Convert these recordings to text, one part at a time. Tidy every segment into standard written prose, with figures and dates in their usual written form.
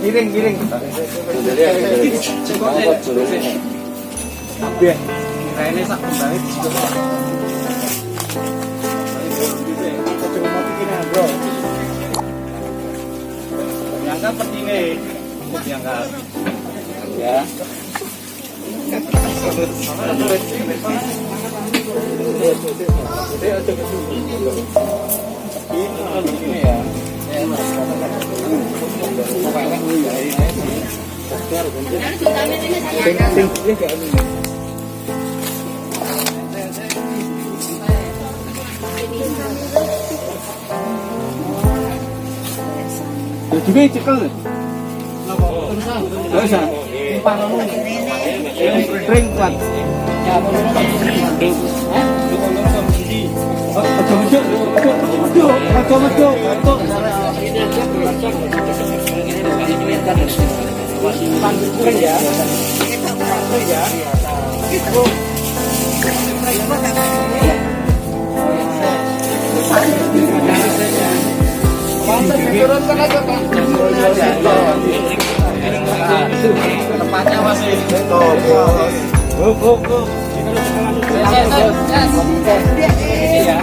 Giring. Biar ini sak kembali di situ. Diangkat seperti ini. Diangkat. Ya. Ini ya. Juga cekel. Bisa. Ring kuat. Tempatnya masih ya.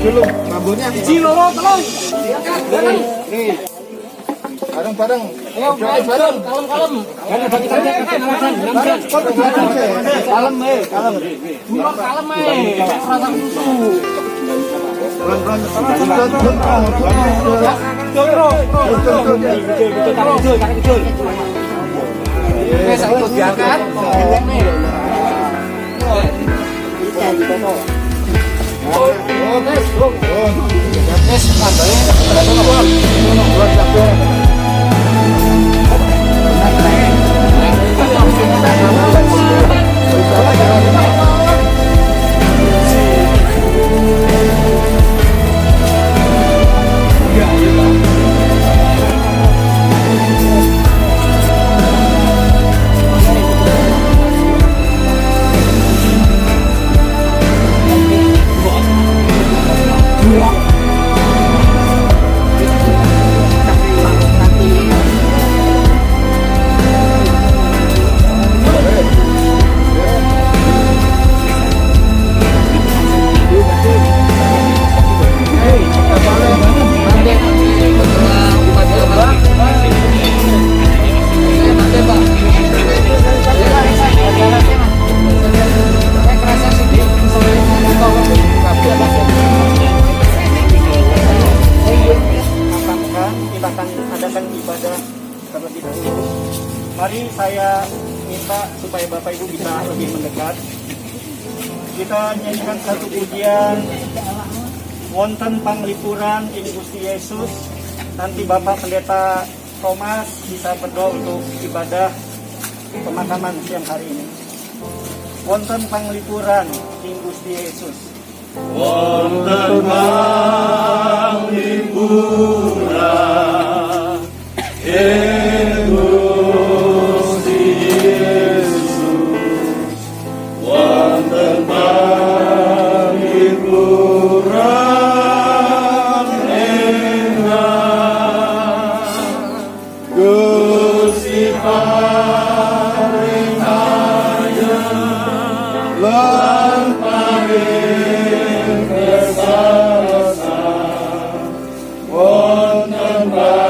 Dulu rambutnya Ciloro tolong. Nih. Bareng-bareng. Ayo bareng, kalem-kalem. Jangan bagi saja kalem. Kalem. Dulu kalem rasa susu. Mari saya minta supaya Bapak Ibu bisa lebih mendekat. Kita nyanyikan satu pujian wonten panglipuran ing Gusti Yesus. Nanti Bapak Pendeta Thomas bisa berdoa untuk ibadah pemakaman siang hari ini. Wonten panglipuran ing Gusti Yesus. Wonten panglipuran ing Gusti Yesus. Wonten panglipuran ing Gusti paring ayem lan paring kesarasan. Wonten panglipuran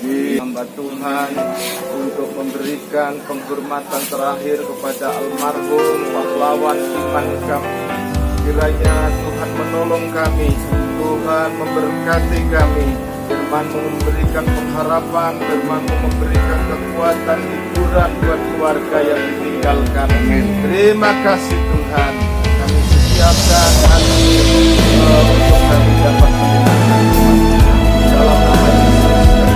hamba Tuhan untuk memberikan penghormatan terakhir kepada almarhum pahlawan iman kami. Kiranya Tuhan menolong kami, Tuhan memberkati kami, Firman-Mu memberikan pengharapan, Firman-Mu memberikan kekuatan, hiburan buat keluarga yang ditinggalkan. Terima kasih Tuhan, kami sediakan hati untuk kami dapat mendengarkan firman Tuhan. Dalam nama Yesus Tuhan.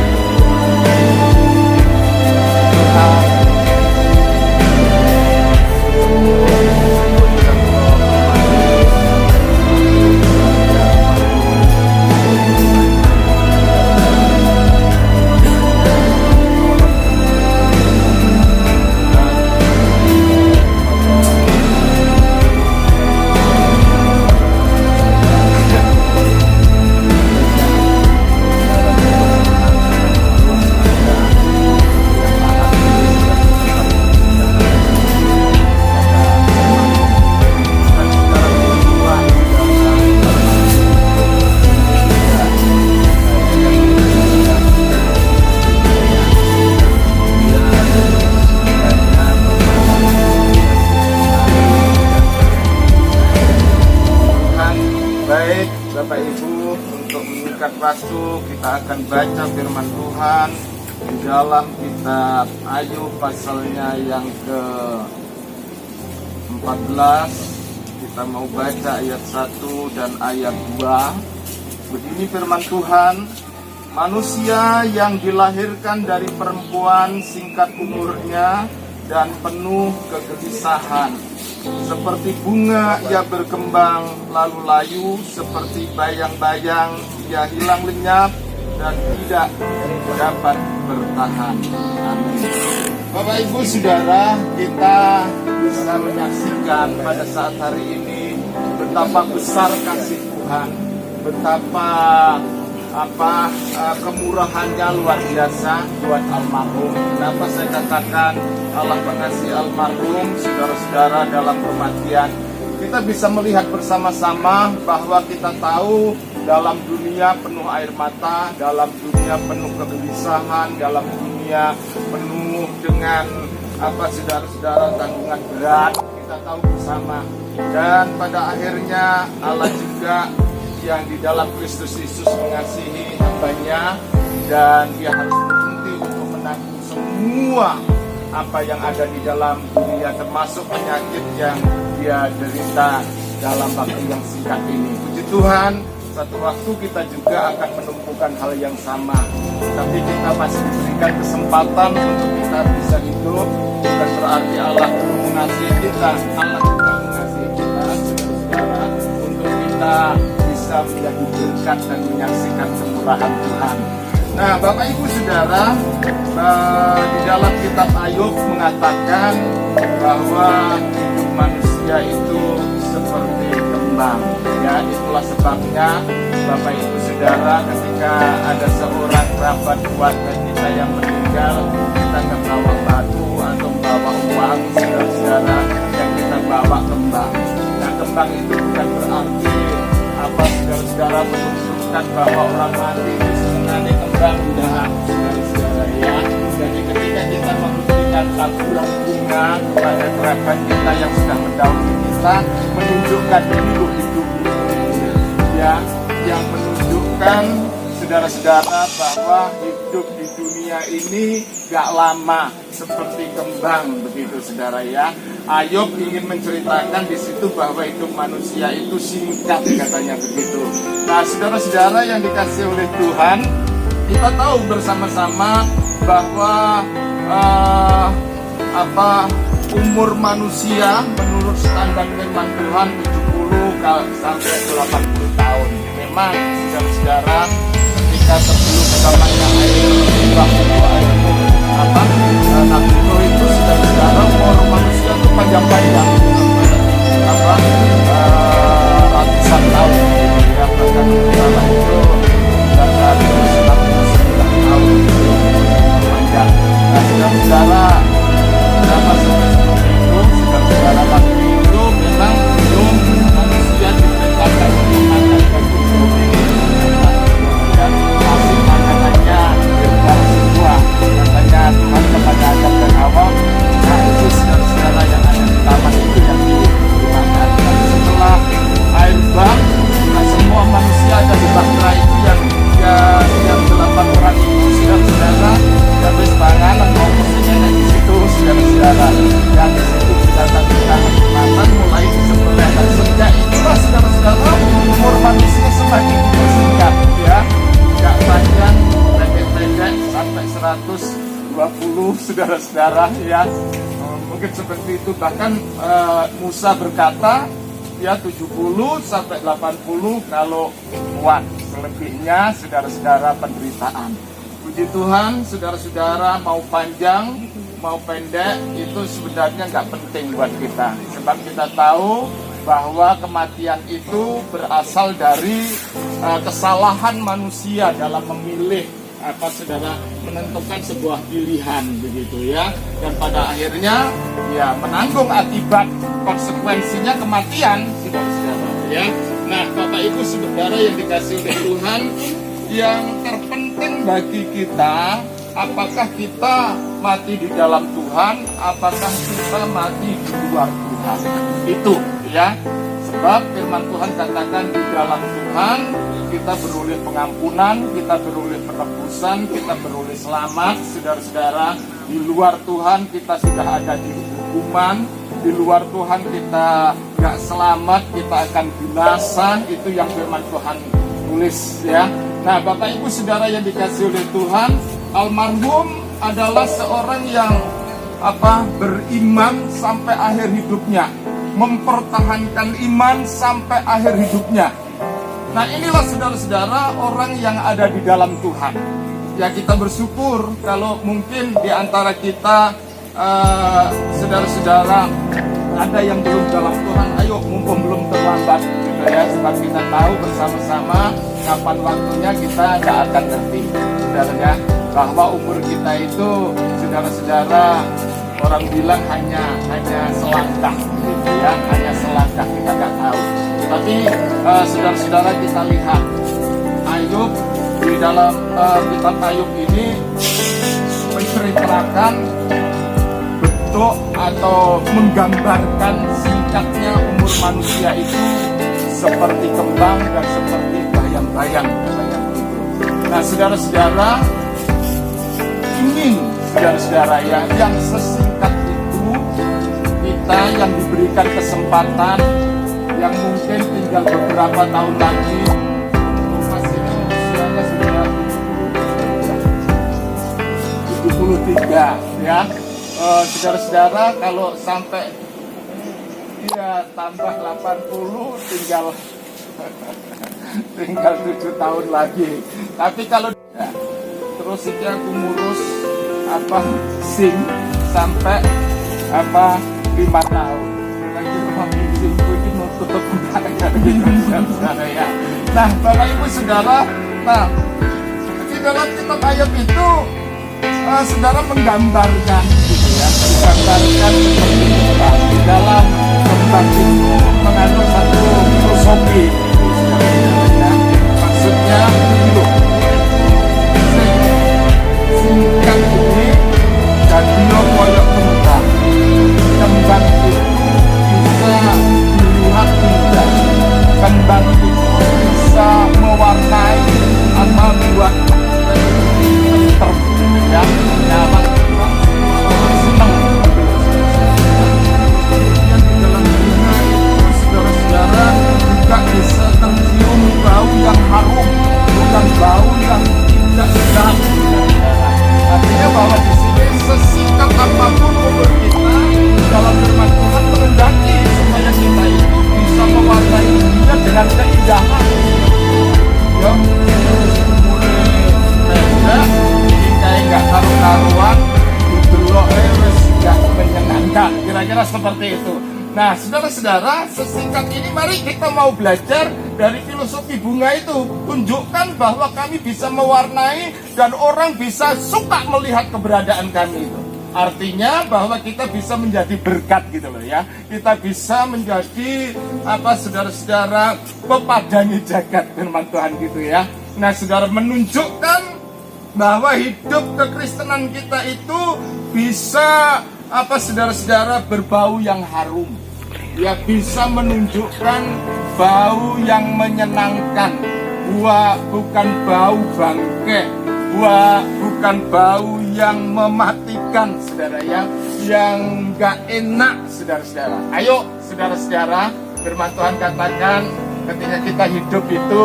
Baik, Bapak Ibu, untuk mengikat waktu kita akan baca firman Tuhan di dalam kitab Ayub pasalnya yang ke-14. Kita mau baca ayat 1 dan ayat 2. Begini firman Tuhan, manusia yang dilahirkan dari perempuan singkat umurnya dan penuh kegelisahan. Seperti bunga ia berkembang lalu layu, seperti bayang-bayang ia hilang lenyap dan tidak dapat bertahan. Amin. Bapak Ibu Saudara, kita bisa menyaksikan pada saat hari ini betapa besar kasih Tuhan, betapa kemurahannya luar biasa buat almarhum. Kenapa saya katakan Allah mengasihi almarhum, saudara-saudara, dalam kematian kita bisa melihat bersama-sama bahwa kita tahu dalam dunia penuh air mata, dalam dunia penuh kegelisahan, dalam dunia penuh dengan saudara-saudara tanggungan berat, kita tahu bersama. Dan pada akhirnya Allah juga yang di dalam Kristus Yesus mengasihi hambanya, dan dia harus berhenti untuk menanggung semua apa yang ada di dalam dunia, termasuk penyakit yang dia derita dalam waktu yang singkat ini. Puji Tuhan, satu waktu kita juga akan menumpukan hal yang sama, tapi kita masih diberikan kesempatan untuk kita bisa hidup. Bukan berarti Allah belum mengasihi kita, Allah juga mengasihi kita, saudara-saudara, untuk kita bisa menjadi berkat dan menyaksikan kemurahan Tuhan. Nah, Bapak Ibu Saudara, di dalam kitab Ayub mengatakan bahwa hidup manusia itu seperti kembang. Ya, itulah sebabnya Bapak Ibu Saudara, ketika ada seorang kerabat keluarga kita yang meninggal, kita nggak bawa batu atau bawa uang, saudara-saudara, yang kita bawa kembang. Nah, kembang itu bukan berarti saudara-saudara menunjukkan bahwa orang mati itu sebenarnya kembang, tidak, saudara-saudara, ya. Jadi ketika kita memberikan tabur bunga kepada kerabat kita yang sudah mendahului kita, menunjukkan hidup ya, yang menunjukkan saudara-saudara bahwa hidup di dunia ini gak lama, seperti kembang begitu, saudara, ya. Ayub ingin menceritakan di situ bahwa hidup manusia itu singkat, katanya begitu. Nah, saudara-saudara yang dikasihi oleh Tuhan, kita tahu bersama-sama bahwa umur manusia menurut standar firman Tuhan 70 sampai 80 tahun. Memang saudara-saudara, ketika sebelum zamannya air Nabi Nuh itu saudara-saudara, umur manusia itu panjang-panjang, ratusan tahun, ya. Bahkan saudara itu bahkan 99 tahun panjang. Nah, saudara-saudara, kenapa sampai seperti itu? Saudara-saudara, waktu itu memang belum manusia diperintahkan untuk makan daging bumi, dan masih makanannya 120 saudara-saudara ya. Mungkin seperti itu, bahkan Musa berkata ya 70 sampai 80 kalau kuat, selebihnya saudara-saudara penderitaan. Puji Tuhan, saudara-saudara, mau panjang mau pendek itu sebenarnya nggak penting buat kita, sebab kita tahu bahwa kematian itu berasal dari kesalahan manusia dalam memilih saudara, menentukan sebuah pilihan begitu ya, dan pada akhirnya ya menanggung akibat konsekuensinya kematian, saudara-saudara ya. Nah, Bapak Ibu saudara yang dikasihi oleh Tuhan, yang terpenting bagi kita, apakah kita mati di dalam Tuhan, apakah kita mati di luar Tuhan. Itu ya, sebab firman Tuhan katakan di dalam Tuhan kita beroleh pengampunan, kita beroleh penebusan, kita beroleh selamat, saudara-saudara. Di luar Tuhan kita sudah ada di hukuman, di luar Tuhan kita gak selamat, kita akan binasa. Itu yang firman Tuhan tulis ya. Nah, Bapak Ibu saudara yang dikasihi oleh Tuhan, almarhum adalah seorang yang beriman sampai akhir hidupnya, mempertahankan iman sampai akhir hidupnya. Nah, inilah saudara-saudara orang yang ada di dalam Tuhan. Ya, kita bersyukur kalau mungkin di antara kita saudara-saudara ada yang belum dalam Tuhan. Ayo, mumpung belum terlambat gitu ya, sebab kita tahu bersama-sama kapan waktunya kita tidak akan ngerti, saudara ya, bahwa umur kita itu saudara-saudara orang bilang hanya selangkah gitu ya, hanya selangkah, kita nggak tahu. Tapi saudara-saudara kita lihat Ayub, di dalam kitab Ayub ini menceritakan bentuk atau menggambarkan singkatnya umur manusia itu seperti kembang dan seperti bayang-bayang itu. Nah, saudara-saudara, ingin saudara-saudara ya, yang sesingkat itu kita yang diberikan kesempatan, yang mungkin tinggal beberapa tahun lagi, masih usianya sudah 73 ya. Saudara-saudara, kalau sampai dia tambah 80 tinggal 7 tahun lagi. Tapi kalau ya, terus itu aku ngurus SIM sampai 5 tahun. Lagi rumah SIM itu mau tutup saudara ya. Nah, Bapak Ibu saudara, di dalam kitab Ayub itu saudara menggambarkan gitu ya, menggambarkan seperti kita di dalam kembang itu mengandung satu filosofi ya. Maksudnya begini, singkat ini dan dia koyok kembang. Kembang itu bisa dilihat indah, kembang itu bisa mewarnai atau buat ya, nyaman, senang. Yang di dalam bunga itu saudara-saudara juga bisa tercium bau yang harum, bukan bau yang tidak sedap. Artinya bahwa di sini sesingkat apapun umur kita, dalam firman Tuhan menghendaki supaya kita itu bisa mewarnai dunia dengan keindahan. Ya, kayak nggak karu-karuan, didelok yang menyenangkan, kira-kira seperti itu. Nah, saudara-saudara, sesingkat ini mari kita mau belajar dari filosofi bunga itu. Tunjukkan bahwa kami bisa mewarnai dan orang bisa suka melihat keberadaan kami itu. Artinya bahwa kita bisa menjadi berkat gitu loh ya. Kita bisa menjadi saudara-saudara, pepadangi jagat firman Tuhan gitu ya. Nah, saudara, menunjukkan bahwa hidup kekristenan kita itu bisa saudara-saudara berbau yang harum. Ya, bisa menunjukkan bau yang menyenangkan. Bukan bau bangke, bukan bau yang mematikan, saudara ya, yang gak enak, saudara-saudara. Ayo, saudara-saudara, firman Tuhan katakan ketika kita hidup itu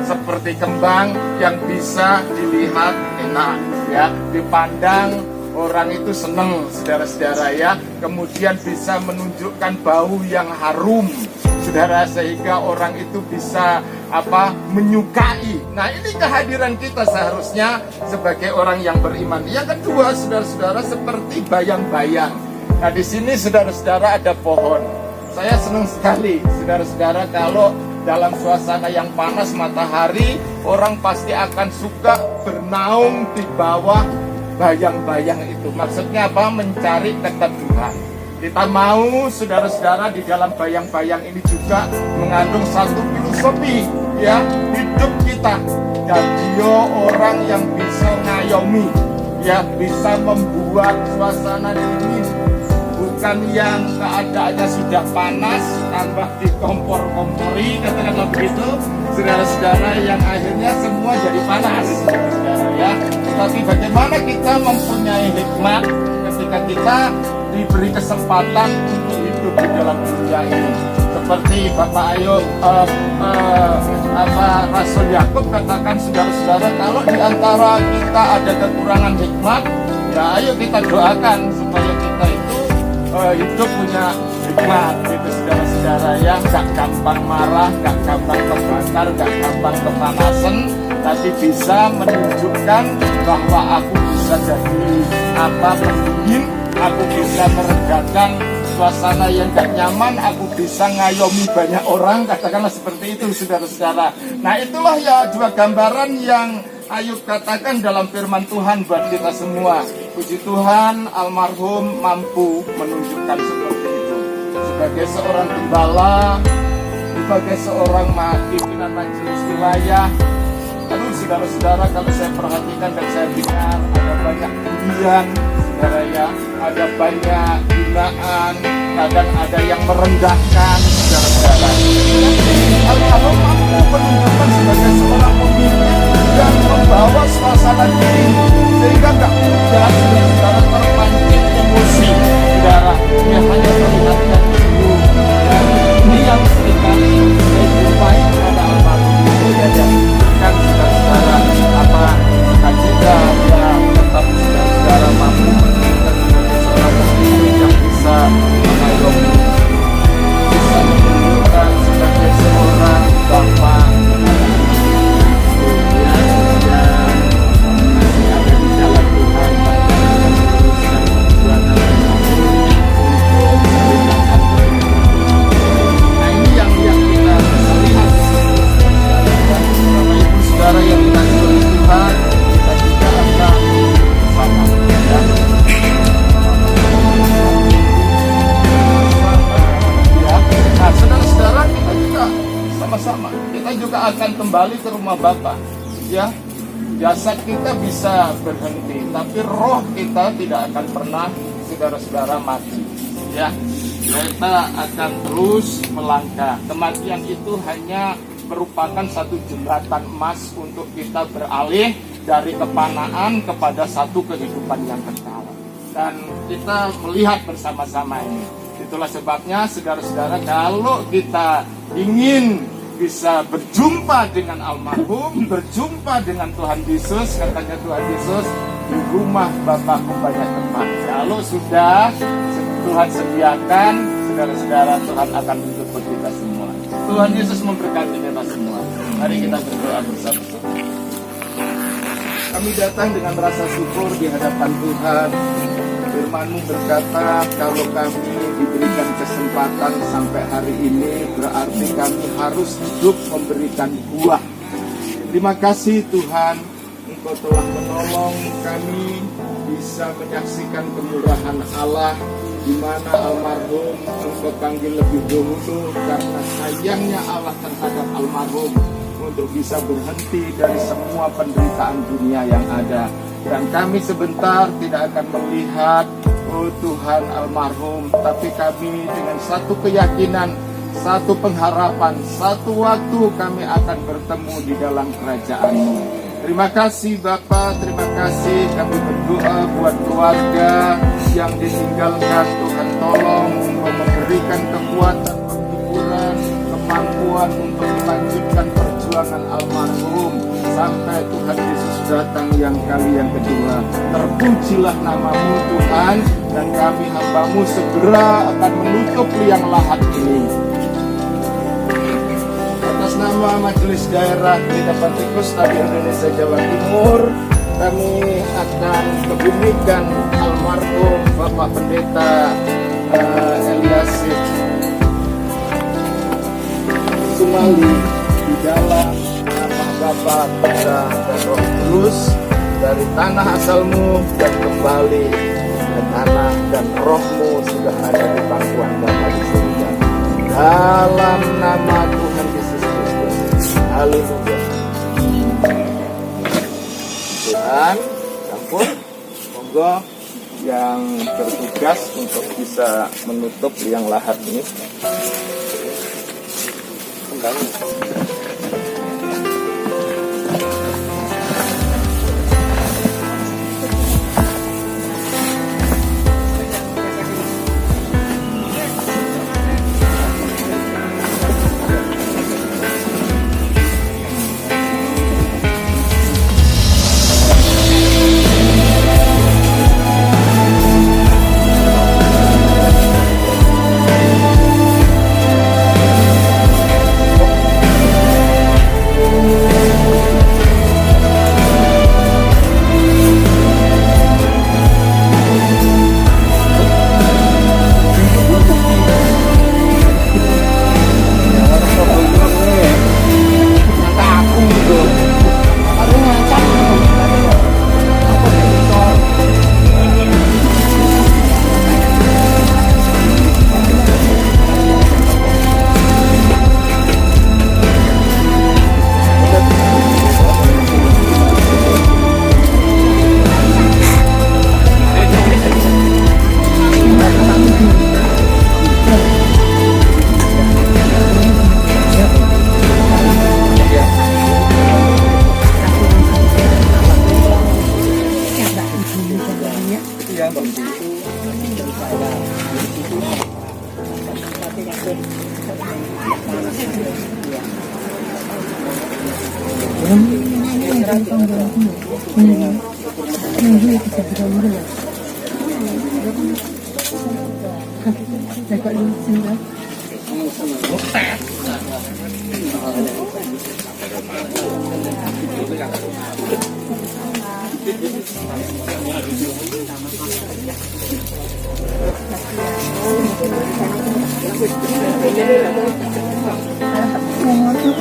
seperti kembang yang bisa dilihat enak, ya, dipandang orang itu senang, saudara-saudara, ya. Kemudian bisa menunjukkan bau yang harum, saudara, sehingga orang itu bisa menyukai. Nah, ini kehadiran kita seharusnya sebagai orang yang beriman. Yang kedua, saudara-saudara, seperti bayang-bayang. Nah, di sini saudara-saudara ada pohon. Saya senang sekali, saudara-saudara, kalau dalam suasana yang panas matahari, orang pasti akan suka bernaung di bawah bayang-bayang itu. Maksudnya apa? Mencari keteduhan. Kita mau, saudara-saudara, di dalam bayang-bayang ini juga mengandung satu filosofi, ya, hidup kita. Dan dia orang yang bisa ngayomi, ya, bisa membuat suasana dingin. Bukan yang keadaannya sudah panas, tambah dikompor-kompori, katakanlah begitu, saudara-saudara, yang akhirnya semua jadi panas, saudara, ya. Tapi bagaimana kita mempunyai hikmat ketika kita diberi kesempatan untuk hidup di dalam dunia ini. Seperti Bapak Ayub, Rasul Yakub katakan, saudara-saudara, kalau di antara kita ada kekurangan hikmat, ya ayo kita doakan supaya kita itu hidup punya hikmat, gitu, saudara-saudara, ya. Gak gampang marah, gak gampang terbakar, gak gampang kepanasan, tapi bisa menunjukkan bahwa aku bisa jadi pendingin, aku bisa meredakan suasana yang gak nyaman, aku bisa ngayomi banyak orang, katakanlah seperti itu, saudara-saudara. Nah, itulah ya dua gambaran yang Ayub katakan dalam firman Tuhan buat kita semua. Puji Tuhan, almarhum mampu menunjukkan seperti itu. Sebagai seorang gembala, sebagai seorang pimpinan majelis wilayah, aduh, saudara-saudara, kalau saya perhatikan dan saya dengar, ada banyak pujian, saudara, ya, ada banyak hinaan, kadang ada yang merendahkan, saudara-saudara. Almarhum mampu menunjukkan sebagai seorang pemimpin yang membawa suasana dingin, sehingga gak mudah, saudara, terpancing emosi, saudara. Dia hanya terlihatkan dulu. Ini yang seringkali saya jumpai pada almarhum itu, ya, kan, saudara-saudara, sukacita, ya, tetap saudara-saudara mampu menunjukkan sebagai seorang pemimpin yang bisa mengayomi, bisa menunjukkan sebagai seorang bapak yang ada di dalam Tuhan, meneruskan perjuangan nah, ini yang kita bisa lihat, Bapak Ibu saudara yang dikasihi oleh Tuhan, kita juga akan bersama, ya. Nah, saudara-saudara, kita juga sama-sama, kita juga akan kembali ke rumah Bapa, ya. Jasad kita bisa berhenti, tapi roh kita tidak akan pernah, saudara-saudara, mati, ya. Kita akan terus melangkah. Kematian itu hanya merupakan satu jembatan emas untuk kita beralih dari kepanaan kepada satu kehidupan yang kekal. Dan kita melihat bersama-sama ini. Itulah sebabnya, saudara-saudara, kalau kita ingin bisa berjumpa dengan almarhum, berjumpa dengan Tuhan Yesus, katanya Tuhan Yesus, di rumah Bapakku banyak tempat. Kalau sudah Tuhan sediakan, saudara-saudara, Tuhan akan menjemput kita semua. Tuhan Yesus memberkati kita semua. Mari kita berdoa bersama-sama. Kami datang dengan rasa syukur di hadapan Tuhan. Firman-Mu berkata, kalau kami diberikan kesempatan sampai hari ini, berarti kami harus hidup memberikan buah. Terima kasih Tuhan, Engkau telah menolong kami bisa menyaksikan kemurahan Allah, di mana almarhum Engkau panggil lebih dahulu karena sayangnya Allah terhadap almarhum untuk bisa berhenti dari semua penderitaan dunia yang ada. Dan kami sebentar tidak akan melihat, oh Tuhan, almarhum, tapi kami dengan satu keyakinan, satu pengharapan, satu waktu kami akan bertemu di dalam kerajaan-Mu. Terima kasih Bapa, terima kasih. Kami berdoa buat keluarga yang ditinggalkan. Tuhan tolong Engkau memberikan kekuatan, penghiburan, kemampuan untuk melanjutkan perjuangan almarhum sampai Tuhan Yesus datang yang kali yang kedua. Terpujilah namamu Tuhan, dan kami hamba-Mu segera akan menutup liang lahat ini. Atas nama Majelis Daerah Gereja Pantekosta di Indonesia Jawa Timur, kami akan kebumikan almarhum Bapak Pendeta Eliasif Sumali di dalam nama Bapa, Putra, dan Roh Kudus, dari tanah asalmu dan kembali ke tanah, dan rohmu sudah ada di pangkuan Bapa di surga. Dalam nama Tuhan Yesus Kristus. Haleluya. Tuhan, ampun, monggo yang bertugas untuk bisa menutup liang lahat ini.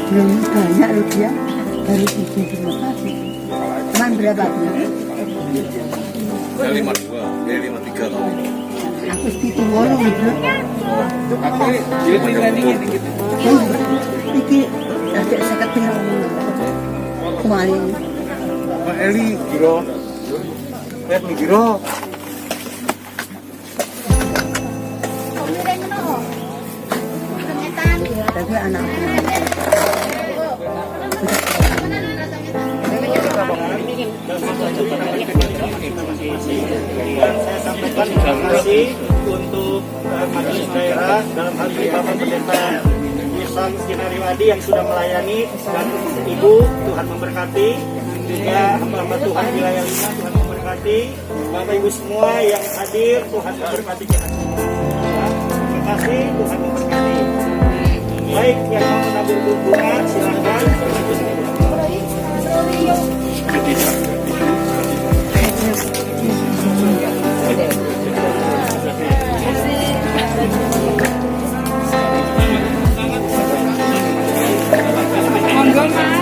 Belum banyak loh dia, baru 7 kasih. Cuman berapa dia? Dari 52, dari 53 tahun. Aku itu ngomong gitu. Jadi tinggalin gitu. Iki ada seketir kemarin. Pak Eli, Giro. Giro. Tapi anak Saya sampaikan terima kasih untuk Majelis Daerah, dalam hal ini Bapak Pendeta Yusam Kinariwadi yang sudah melayani, dan Ibu, Tuhan memberkati, juga hamba-hamba Tuhan wilayah 5, Tuhan memberkati, Bapak Ibu semua yang hadir, Tuhan memberkati kita semua. Terima kasih, Tuhan memberkati. Baik, yang mau menabur bunga silahkan. Monggo Mas.